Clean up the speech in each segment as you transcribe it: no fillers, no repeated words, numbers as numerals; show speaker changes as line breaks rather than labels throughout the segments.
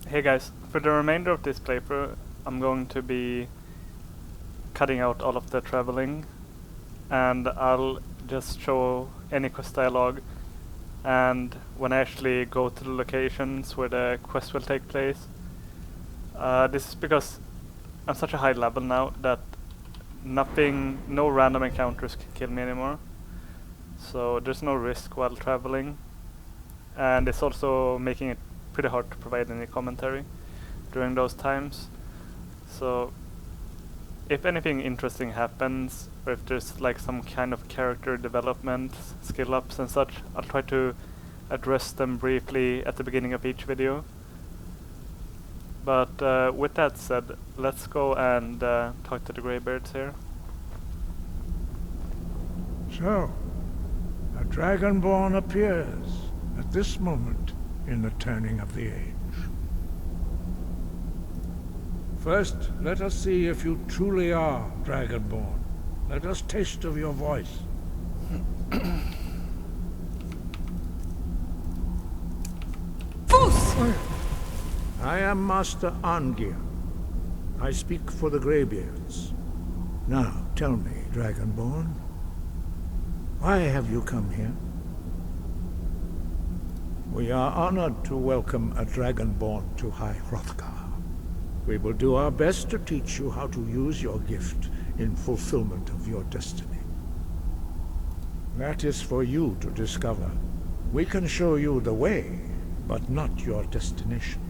Hey guys, for the remainder of this playthrough, I'm going to be cutting out all of the traveling, and I'll just show any quest dialogue, and when I actually go to the locations where the quest will take place. This is because I'm such a high level now that no random encounters can kill me anymore, so there's no risk while traveling, and it's also making it pretty hard to provide any commentary during those times. So if anything interesting happens, or if there's like some kind of character development, skill ups and such, I'll try to address them briefly at the beginning of each video. But with that said, let's go and talk to the Greybeards here.
So, a Dragonborn appears at this moment in the turning of the age. First, let us see if you truly are Dragonborn. Let us taste of your voice.
Fus!
I am Master Angir. I speak for the Greybeards. Now, tell me, Dragonborn, why have you come here? We are honored to welcome a Dragonborn to High Hrothgar. We will do our best to teach you how to use your gift in fulfillment of your destiny. That is for you to discover. We can show you the way, but not your destination.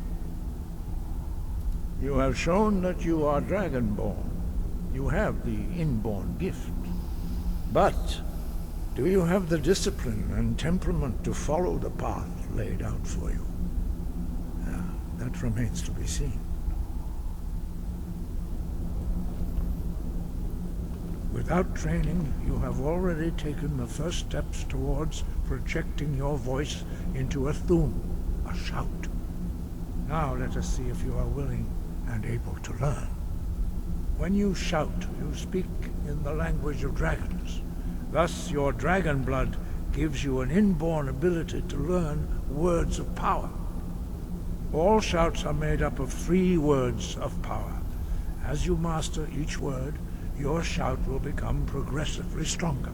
You have shown that you are Dragonborn. You have the inborn gift. But do you have the discipline and temperament to follow the path laid out for you? That remains to be seen. Without training, you have already taken the first steps towards projecting your voice into a thum, a shout. Now let us see if you are willing and able to learn. When you shout, you speak in the language of dragons. Thus, your dragon blood gives you an inborn ability to learn words of power. All shouts are made up of 3 words of power. As you master each word, your shout will become progressively stronger.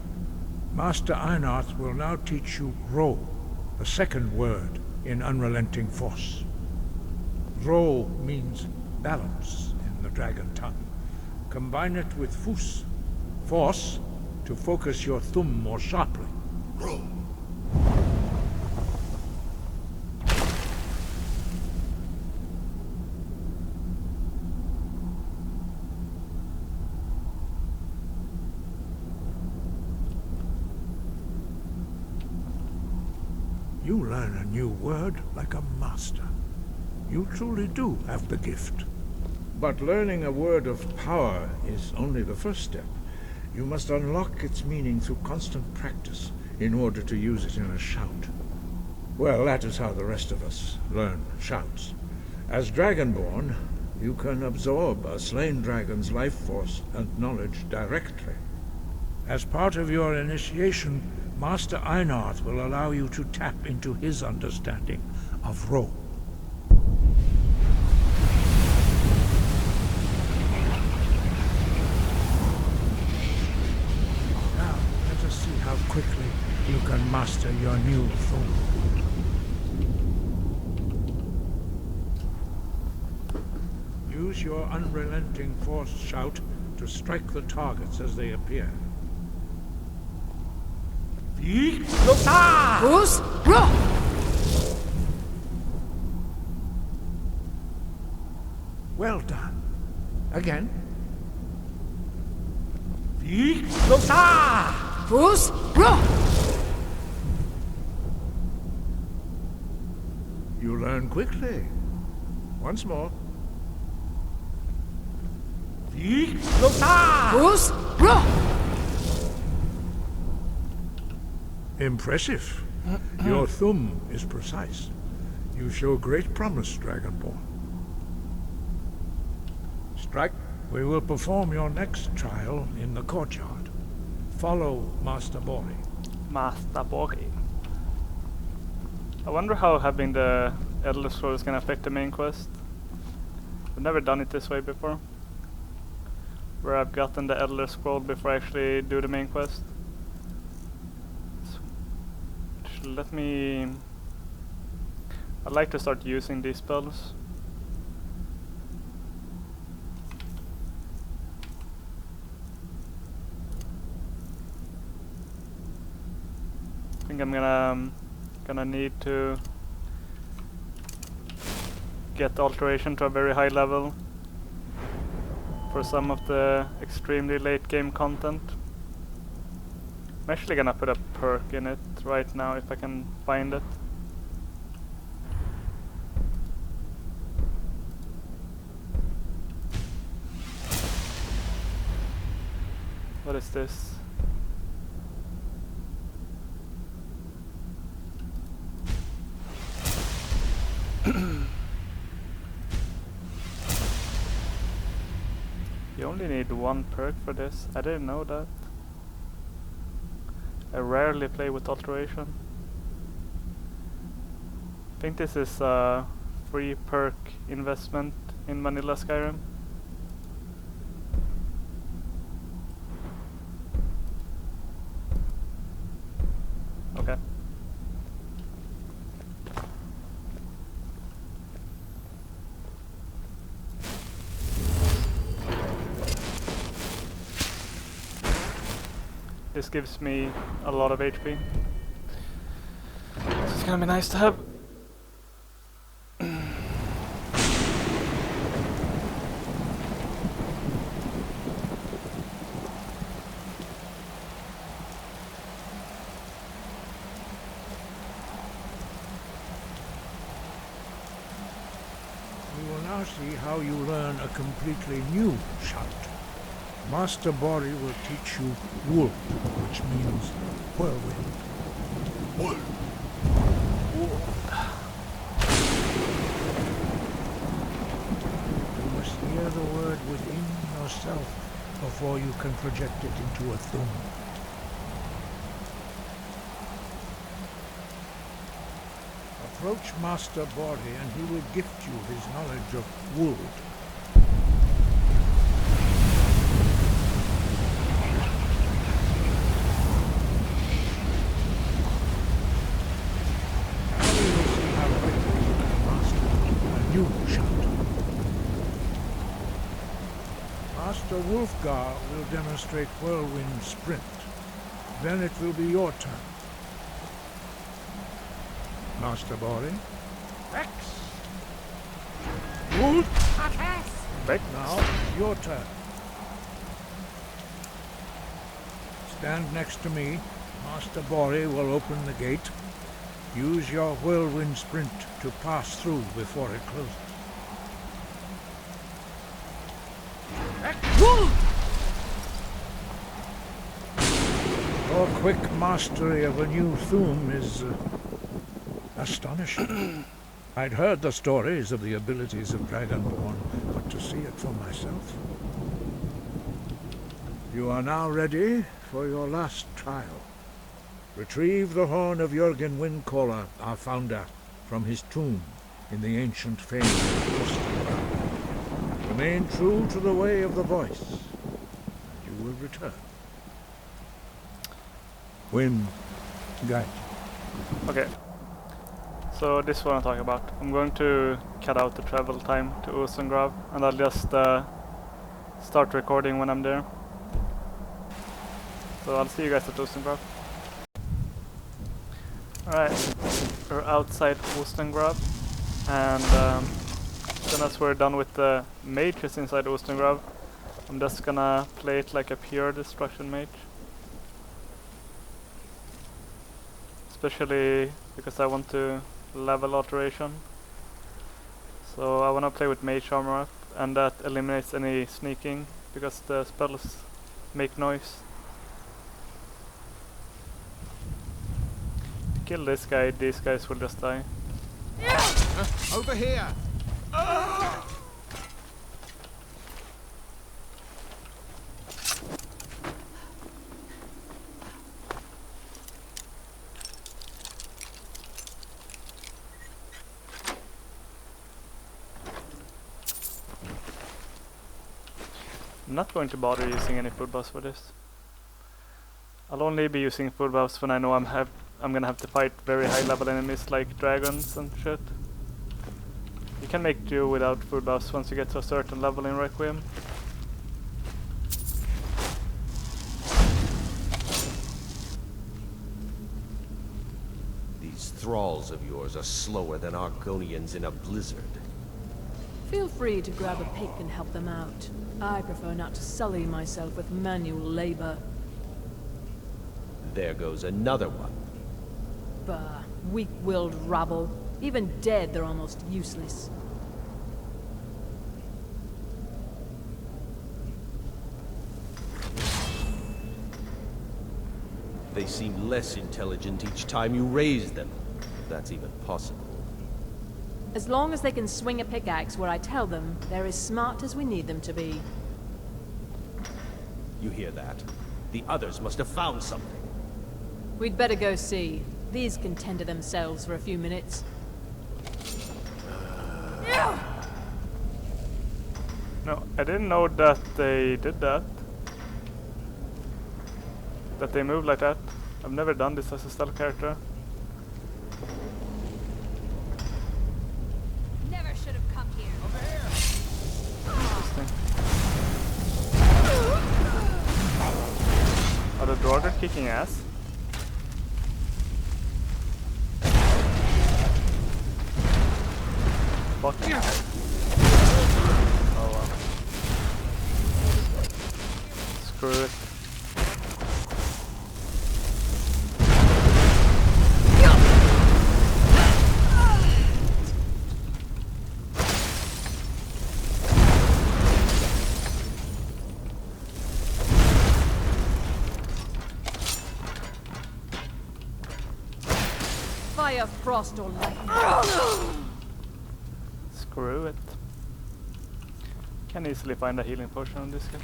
Master Einarth will now teach you Ro, the second word in Unrelenting Force. Ro means balance in the dragon tongue. Combine it with Fus, force, to focus your thumb more sharply. Ro. You learn a new word like a master. You truly do have the gift. But learning a word of power is only the first step. You must unlock its meaning through constant practice in order to use it in a shout. Well, that is how the rest of us learn shouts. As Dragonborn, you can absorb a slain dragon's life force and knowledge directly. As part of your initiation, Master Einarth will allow you to tap into his understanding of Ro. Now, let us see how quickly you can master your new thum. Use your unrelenting force shout to strike the targets as they appear.
Fus! Ro!
Well done. Again.
Fus! Ro!
You learn quickly. Once more.
Fus! Ro!
Impressive. Your thumb is precise. You show great promise, Dragonborn. Strike. We will perform your next trial in the courtyard. Follow Master Bori.
Master Bori. I wonder how having the Elder Scroll is gonna affect the main quest. I've never done it this way before, where I've gotten the Elder Scroll before I actually do the main quest. So let me... I'd like to start using these spells. I think I'm gonna need to get alteration to a very high level for some of the extremely late game content. I'm actually gonna put a perk in it right now if I can find it. What is this? You only need one perk for this. I didn't know that. I rarely play with alteration. I think this is a free perk investment in vanilla Skyrim. Okay. This gives me a lot of HP. So it's gonna be nice to have.
We will now see how you learn a completely new shout. Master Bori will teach you Wolf, which means whirlwind. You must hear the word within yourself before you can project it into a thum. Approach Master Bori and he will gift you his knowledge of wood. Master Wolfgar will demonstrate Whirlwind Sprint. Then it will be your turn. Master Bori. Rex! Wolf!
Back.
Now, your turn. Stand next to me. Master Bori will open the gate. Use your Whirlwind Sprint to pass through before it closes. Your quick mastery of a new thum is astonishing. I'd heard the stories of the abilities of Dragonborn, but to see it for myself. You are now ready for your last trial. Retrieve the horn of Jürgen Windcaller, our founder, from his tomb in the ancient fane of Osterwald. Remain true to the way of the voice, and you will return. Wind, guide.
Okay. So this is what I'm talking about. I'm going to cut out the travel time to Osterwald, and I'll just start recording when I'm there. So I'll see you guys at Osterwald. Alright, we're outside Osterwald, and then as we're done with the mages inside Osterwald, I'm just gonna play it like a pure destruction mage. Especially because I want to level alteration. So I want to play with mage armor up, and that eliminates any sneaking because the spells make noise. Kill this guy, these guys will just die.
Over here!
I'm not going to bother using any food buffs for this. I'll only be using food buffs when I know I'm gonna have to fight very high level enemies like dragons and shit. You can make do without food buffs once you get to a certain level in Requiem.
These thralls of yours are slower than Argonians in a blizzard.
Feel free to grab a pick and help them out. I prefer not to sully myself with manual labor.
There goes another one.
Bah, weak-willed rabble. Even dead, they're almost useless.
They seem less intelligent each time you raise them. If that's even possible.
As long as they can swing a pickaxe where I tell them, they're as smart as we need them to be.
You hear that? The others must have found something.
We'd better go see. These can tend to themselves for a few minutes.
No, I didn't know that they did that. That they move like that. I've never done this as a stealth character.
Never should have come here.
Interesting. Are the Draugr kicking ass? Fuck. Oh well. Screw it.
Fire, frost, or lightning.
Screw it. Can easily find a healing potion on this, guys.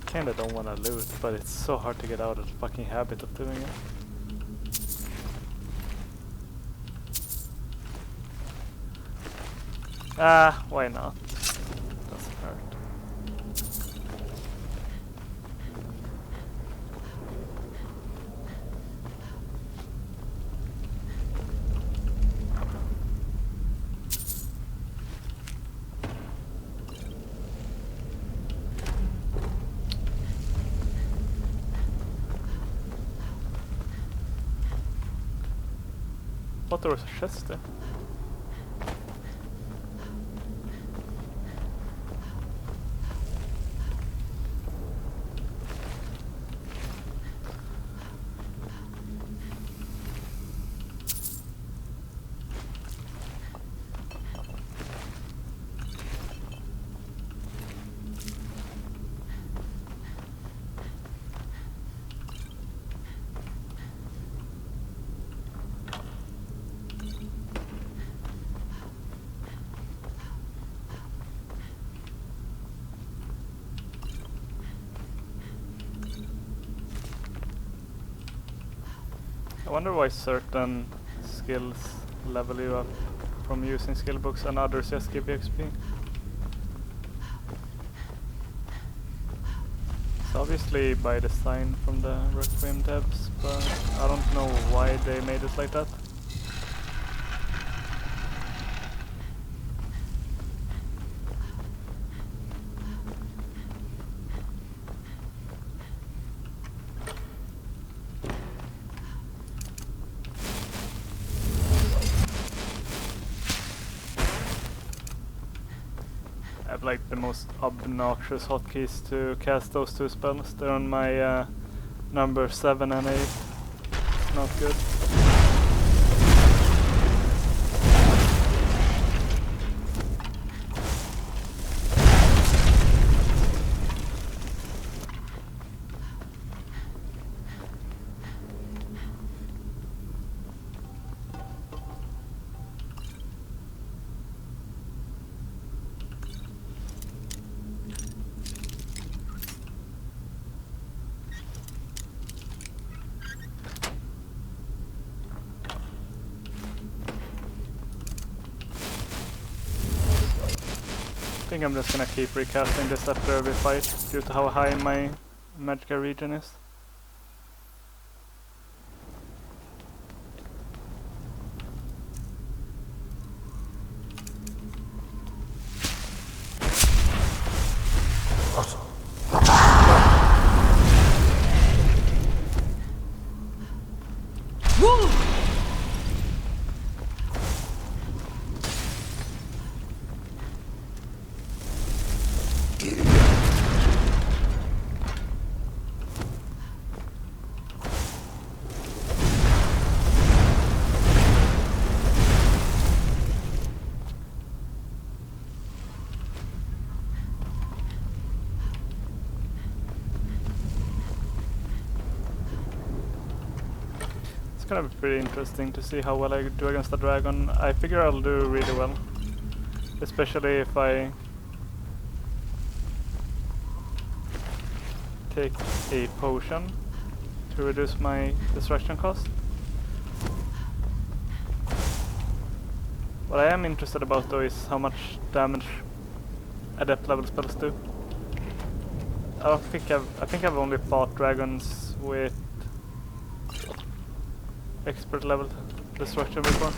Kinda don't wanna loot, but it's so hard to get out of the fucking habit of doing it. Ah, why not? Doesn't hurt. Thought there was a chest there. I wonder why certain skills level you up from using skill books and others just give you XP. It's obviously by design from the Requiem devs, but I don't know why they made it like that. I have like the most obnoxious hotkeys to cast those two spells. They're on my number 7 and 8. It's not good. think I'm just gonna keep recasting this after every fight due to how high my magical region is. It's gonna be pretty interesting to see how well I do against the dragon. I figure I'll do really well, especially if I take a potion to reduce my destruction cost. What I am interested about though is how much damage adept level spells do. I think I've only fought dragons with expert level destruction before.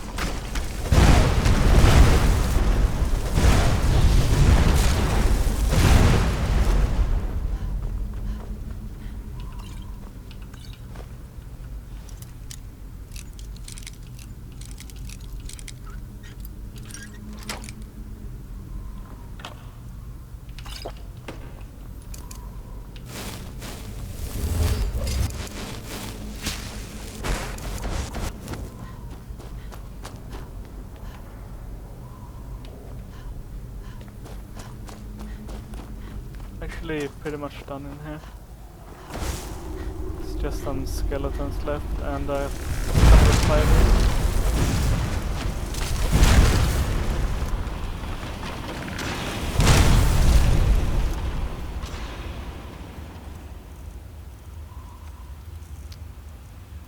Actually pretty much done in here. It's just some skeletons left and a couple of spiders.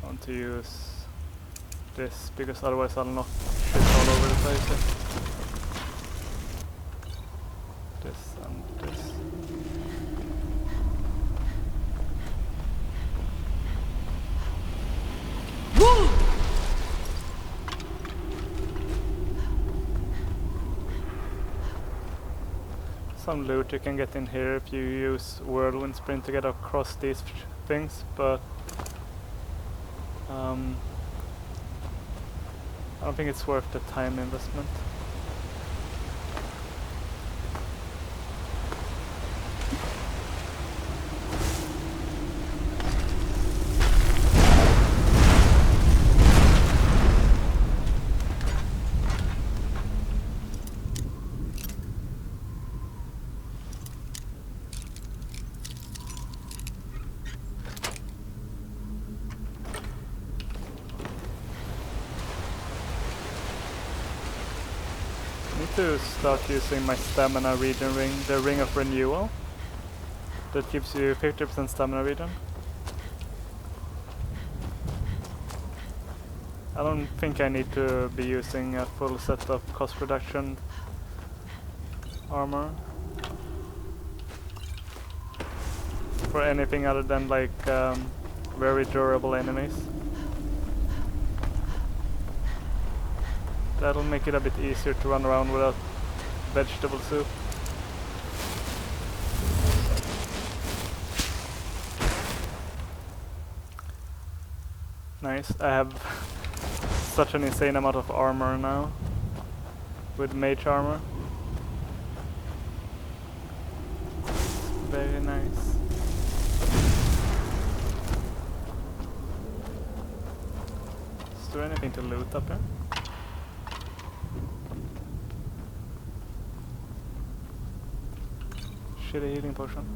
I want to use this because otherwise I'll knock shit all over the place here. This and this. Some loot you can get in here if you use whirlwind sprint to get across these things, but I don't think it's worth the time investment. To start using my stamina regen ring, the ring of renewal, that gives you 50% stamina regen. I don't think I need to be using a full set of cost reduction armor for anything other than like very durable enemies. That'll make it a bit easier to run around without vegetable soup. Nice, I have such an insane amount of armor now with mage armor. Very nice. Is there anything to loot up here? Shitty healing potion.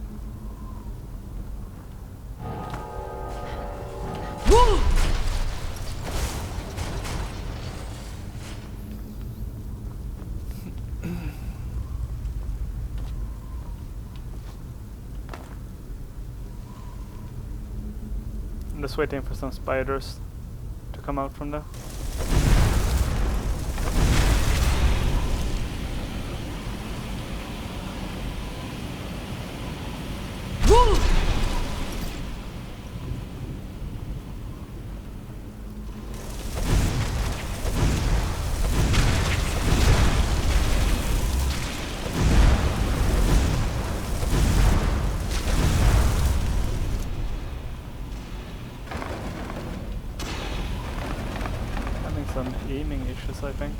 I'm just waiting for some spiders to come out from there. I think.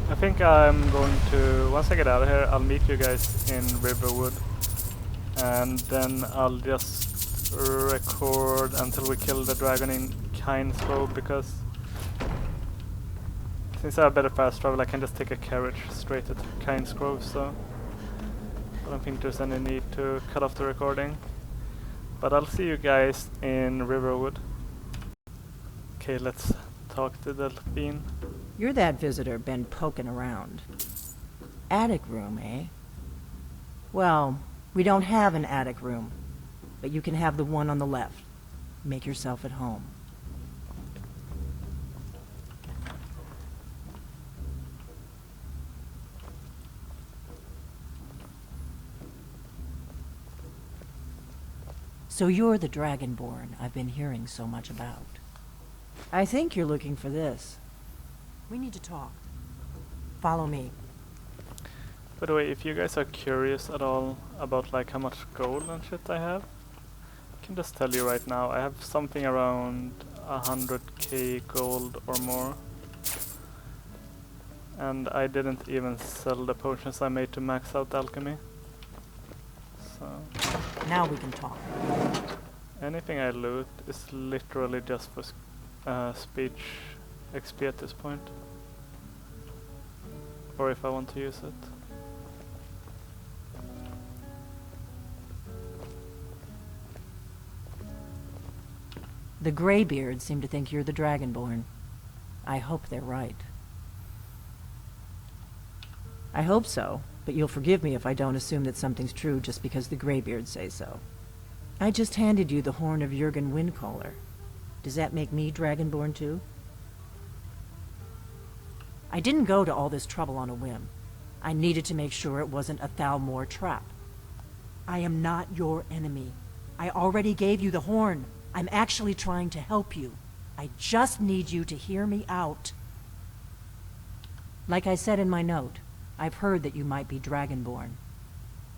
I think I'm going to, once I get out of here, I'll meet you guys in Riverwood, and then I'll just record until we kill the dragon in Kynesgrove, because since I have better fast travel, I can just take a carriage straight to Kynesgrove, so I don't think there's any need to cut off the recording. But I'll see you guys in Riverwood. Okay, let's talk to Delphine.
You're that visitor been poking around. Attic room, eh? Well, we don't have an attic room, but you can have the one on the left. Make yourself at home. So you're the Dragonborn I've been hearing so much about. I think you're looking for this. We need to talk. Follow me.
By the way, if you guys are curious at all about like how much gold and shit I have, I can just tell you right now, I have something around 100k gold or more. And I didn't even sell the potions I made to max out alchemy. So
Now we can talk.
anything I loot is literally just for speech XP at this point. Or if I want to use it.
The Greybeards seem to think you're the Dragonborn. I hope they're right. I hope so, but you'll forgive me if I don't assume that something's true just because the Greybeards say so. I just handed you the horn of Jurgen Windcaller. Does that make me Dragonborn too? I didn't go to all this trouble on a whim. I needed to make sure it wasn't a Thalmor trap. I am not your enemy. I already gave you the horn. I'm actually trying to help you. I just need you to hear me out. Like I said in my note, I've heard that you might be Dragonborn.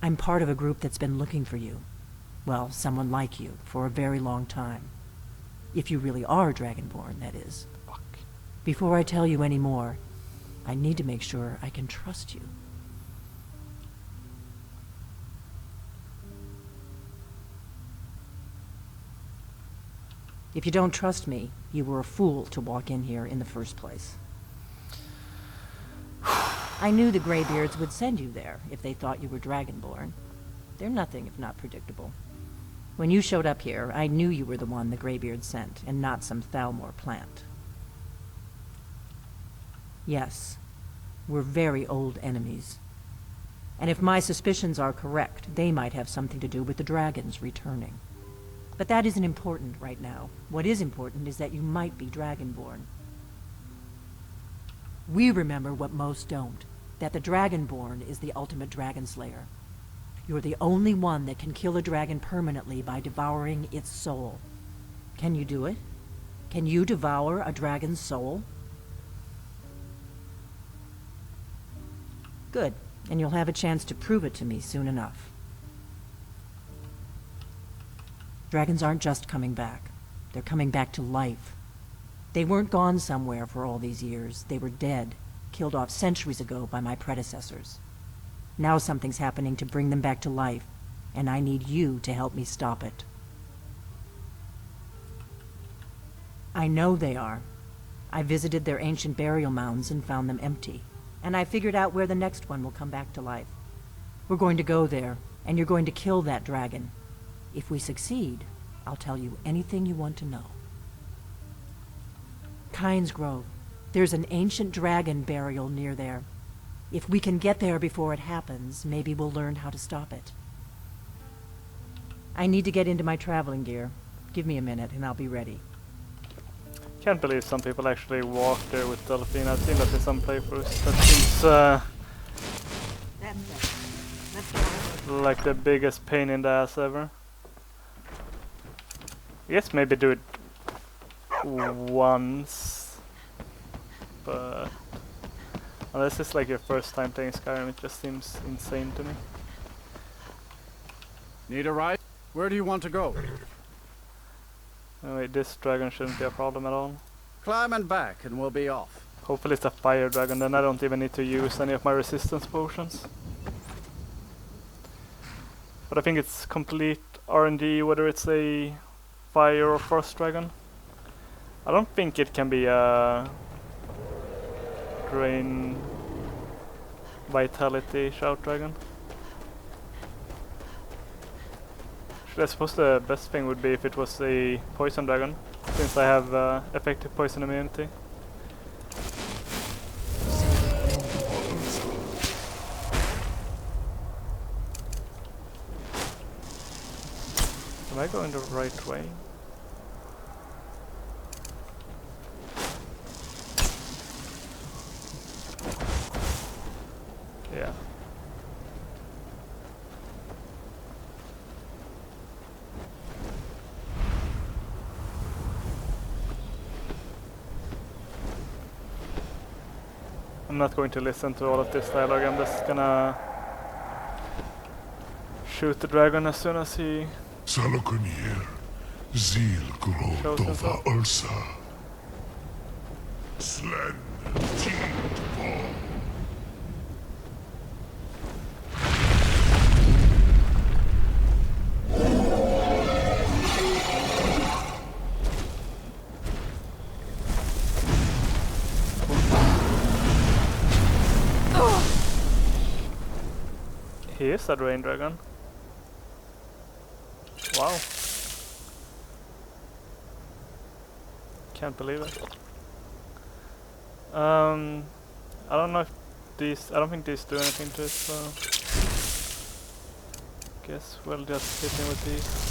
I'm part of a group that's been looking for you. Well, someone like you, for a very long time. If you really are Dragonborn, that is.
Fuck.
Before I tell you any more, I need to make sure I can trust you. If you don't trust me, you were a fool to walk in here in the first place. I knew the Greybeards would send you there if they thought you were Dragonborn. They're nothing if not predictable. When you showed up here, I knew you were the one the Greybeards sent, and not some Thalmor plant. Yes, we're very old enemies. And if my suspicions are correct, they might have something to do with the dragons returning. But that isn't important right now. What is important is that you might be Dragonborn. We remember what most don't, that the Dragonborn is the ultimate dragon slayer. You're the only one that can kill a dragon permanently by devouring its soul. Can you do it? Can you devour a dragon's soul? Good, and you'll have a chance to prove it to me soon enough. Dragons aren't just coming back. They're coming back to life. They weren't gone somewhere for all these years. They were dead, killed off centuries ago by my predecessors. Now something's happening to bring them back to life, and I need you to help me stop it. I know they are. I visited their ancient burial mounds and found them empty, and I figured out where the next one will come back to life. We're going to go there, and you're going to kill that dragon. If we succeed, I'll tell you anything you want to know. Kynesgrove. There's an ancient dragon burial near there. If we can get there before it happens, maybe we'll learn how to stop it. I need to get into my traveling gear. Give me a minute and I'll be ready.
Can't believe some people actually walk there with Delphine. I've seen that in some playthroughs. That seems like the biggest pain in the ass ever. I guess maybe do it once, but unless it's like your first time playing Skyrim, it just seems insane to me.
Need a ride? Where do you want to go?
Anyway, this dragon shouldn't be a problem at all.
Climb and back and we'll be off.
Hopefully it's a fire dragon, then I don't even need to use any of my resistance potions. But I think it's complete RNG whether it's a fire or frost dragon. I don't think it can be a drain vitality shout dragon. Actually, I suppose the best thing would be if it was a poison dragon, since I have effective poison immunity. Am I going the right way? Yeah. I'm not going to listen to all of this dialogue, I'm just gonna shoot the dragon as soon as he
Salokonier, Zil Grotova Ulsa. Slen, Tidbo.
He is a drain dragon. Wow. Can't believe it. I don't know if these, I don't think these do anything to it, so guess we'll just hit him with these.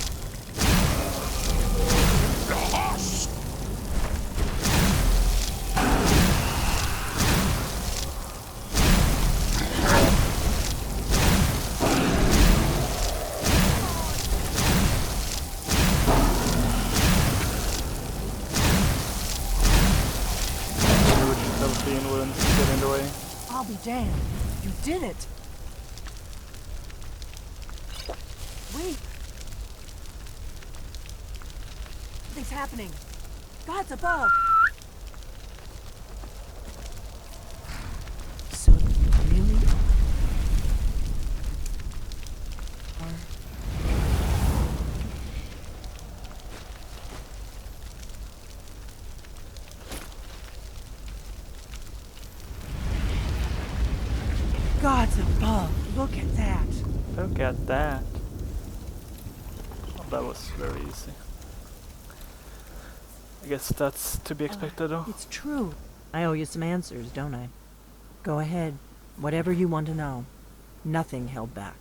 Get in the way.
I'll be damned. You did it. Wait. Something's happening. God's above. So you really are. God's above. Look at that.
Look at that. Oh, that was very easy. I guess that's to be expected though.
It's true. I owe you some answers, don't I? Go ahead. Whatever you want to know. Nothing held back.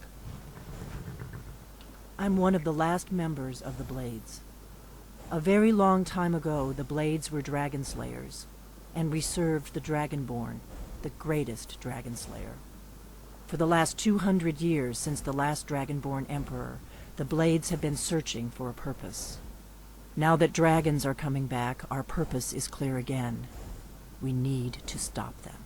I'm one of the last members of the Blades. A very long time ago, the Blades were dragon slayers, and we served the Dragonborn, the greatest dragon slayer. For the last 200 years since the last Dragonborn Emperor, the Blades have been searching for a purpose. Now that dragons are coming back, our purpose is clear again. We need to stop them.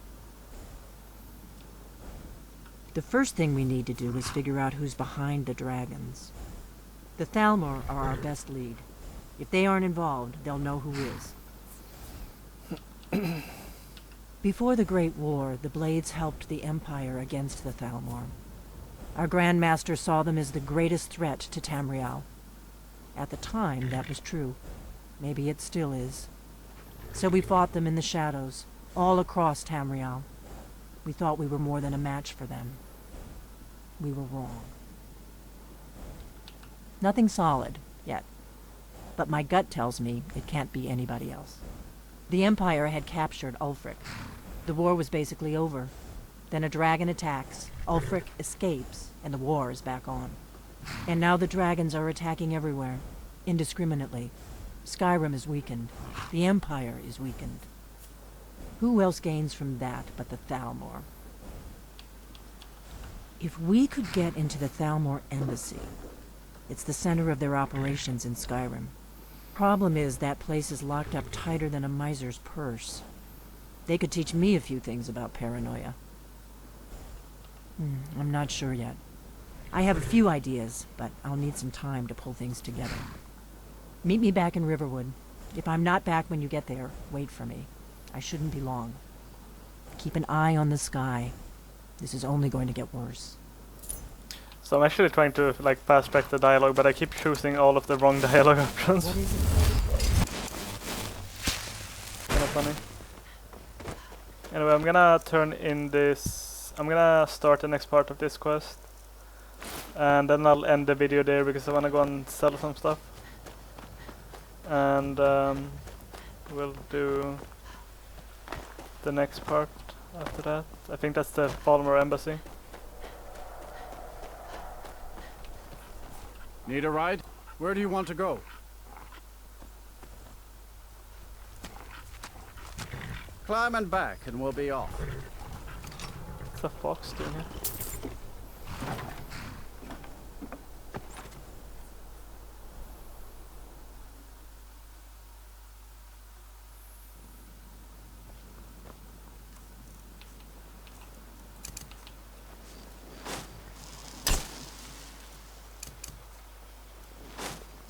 The first thing we need to do is figure out who's behind the dragons. The Thalmor are our best lead. If they aren't involved, they'll know who is. Before the Great War, the Blades helped the Empire against the Thalmor. Our Grand Master saw them as the greatest threat to Tamriel. At the time, that was true. Maybe it still is. So we fought them in the shadows, all across Tamriel. We thought we were more than a match for them. We were wrong. Nothing solid, yet. But my gut tells me it can't be anybody else. The Empire had captured Ulfric. The war was basically over. Then a dragon attacks, Ulfric escapes, and the war is back on. And now the dragons are attacking everywhere, indiscriminately. Skyrim is weakened. The Empire is weakened. Who else gains from that but the Thalmor? If we could get into the Thalmor Embassy, it's the center of their operations in Skyrim. Problem is, that place is locked up tighter than a miser's purse. They could teach me a few things about paranoia. I'm not sure yet. I have a few ideas, but I'll need some time to pull things together. Meet me back in Riverwood. If I'm not back when you get there, wait for me. I shouldn't be long. Keep an eye on the sky. This is only going to get worse.
So I'm actually trying to like fast track the dialogue, but I keep choosing all of the wrong dialogue options.
What is it?
Kind of funny. Anyway, I'm gonna turn in this. I'm gonna start the next part of this quest, and then I'll end the video there because I wanna go and sell some stuff. And we'll do the next part after that. I think that's the Thalmor Embassy.
Need a ride? Where do you want to go? Climb and back, and we'll be off.
What's the fox doing here?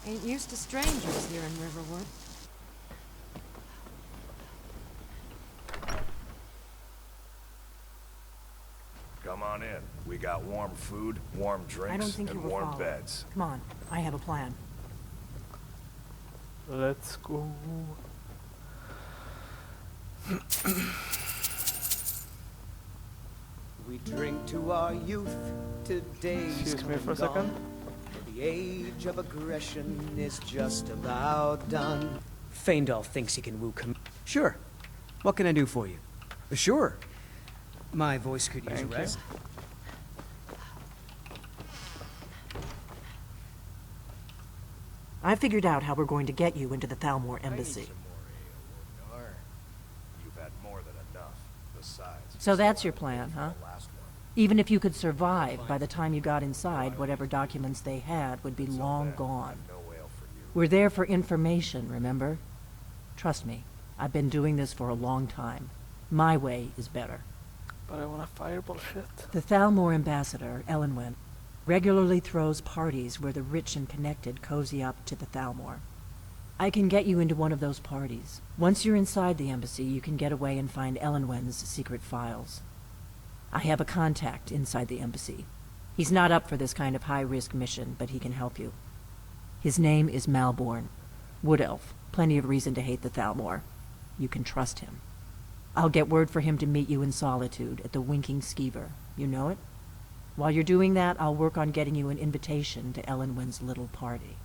Ain't used to strangers here in Riverwood.
Come on in. We got warm food, warm
I don't
drinks,
think you
and
were
warm
followed.
beds.
Come on, I have a plan.
Let's go.
We drink to our youth, today's
Excuse me
come
for a
and
second.
gone. The age of aggression is just about done.
Faendal thinks he can woo Sure. What can I do for you? Sure. My voice could use a
Thank you.
rest.
I figured out how we're going to get you into the Thalmor Embassy.
You've had more than enough. Besides,
So that's your plan, huh? Even if you could survive, by the time you got inside, whatever documents they had would be long gone. We're there for information, remember? Trust me, I've been doing this for a long time. My way is better.
But I want a fireball shit.
The Thalmor ambassador, Elenwen, regularly throws parties where the rich and connected cozy up to the Thalmor. I can get you into one of those parties. Once you're inside the embassy, you can get away and find Elenwen's secret files. I have a contact inside the embassy. He's not up for this kind of high-risk mission, but he can help you. His name is Malborn. Wood Elf. Plenty of reason to hate the Thalmor. You can trust him. I'll get word for him to meet you in Solitude at the Winking Skeever. You know it? While you're doing that, I'll work on getting you an invitation to Elenwen's little party.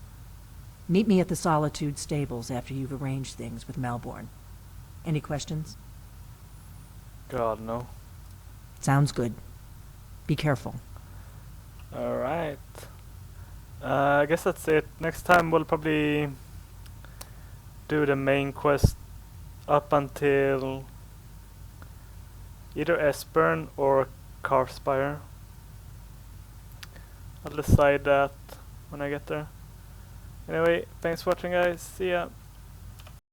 Meet me at the Solitude stables after you've arranged things with Malborn. Any questions?
God, no.
Sounds good. Be careful.
Alright. I guess that's it. Next time we'll probably do the main quest up until either Esbern or Carspire. I'll decide that when I get there. Anyway, thanks for watching guys. See ya.